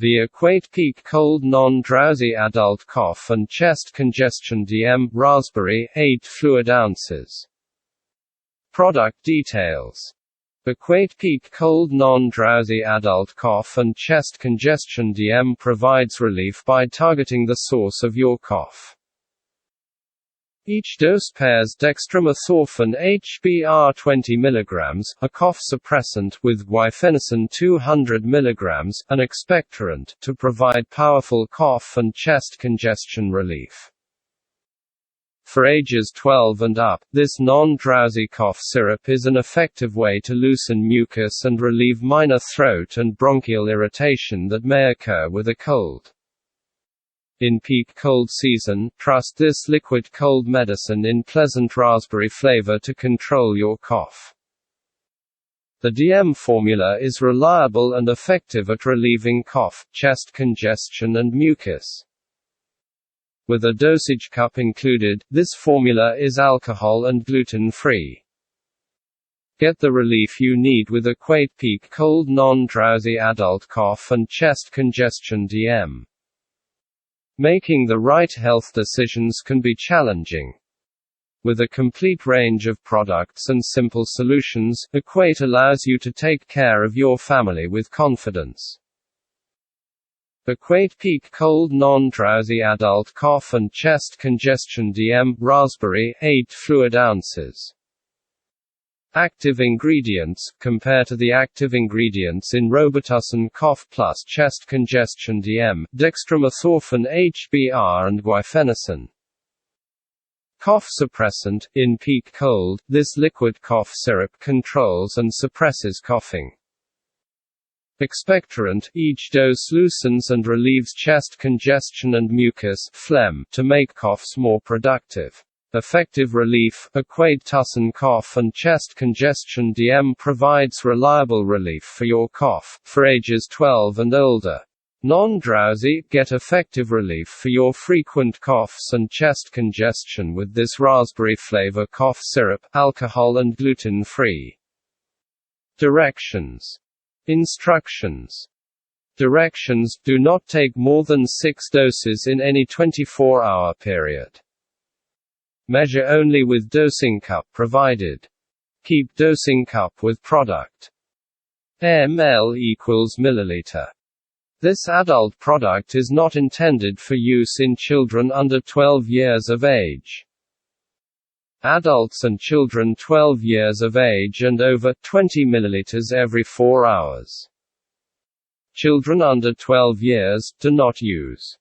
The Equate Peak Cold Non-Drowsy Adult Cough and Chest Congestion DM, Raspberry, 8 fluid ounces. Product details. Equate Peak Cold Non-Drowsy Adult Cough and Chest Congestion DM provides relief by targeting the source of your cough. Each dose pairs dextromethorphan HBr 20 mg, a cough suppressant, with guaifenesin 200 mg, an expectorant, to provide powerful cough and chest congestion relief. For ages 12 and up, this non-drowsy cough syrup is an effective way to loosen mucus and relieve minor throat and bronchial irritation that may occur with a cold. In peak cold season, trust this liquid cold medicine in pleasant raspberry flavor to control your cough. The DM formula is reliable and effective at relieving cough, chest congestion and mucus. With a dosage cup included, this formula is alcohol and gluten-free. Get the relief you need with Equate Peak Cold Non-Drowsy Adult Cough and Chest Congestion DM. Making the right health decisions can be challenging. With a complete range of products and simple solutions, Equate allows you to take care of your family with confidence. Equate Peak Cold Non-Drowsy Adult Cough and Chest Congestion DM, Raspberry, 8 fluid ounces. Active ingredients. Compare to the active ingredients in Robitussin Cough Plus Chest Congestion DM, dextromethorphan HBr and guaifenesin. Cough suppressant. In peak cold, this liquid cough syrup controls and suppresses coughing. Expectorant. Each dose loosens and relieves chest congestion and mucus, phlegm, to make coughs more productive. Effective relief. Equate Tussin Cough and Chest Congestion DM provides reliable relief for your cough, for ages 12 and older. Non-drowsy. Get effective relief for your frequent coughs and chest congestion with this raspberry flavor cough syrup, alcohol and gluten-free. Directions. Instructions. Directions. Do not take more than 6 doses in any 24-hour period. Measure only with dosing cup provided. Keep dosing cup with product. ml equals milliliter. This adult product is not intended for use in children under 12 years of age. Adults and children 12 years of age and over, 20 milliliters every 4 hours. Children under 12 years, do not use.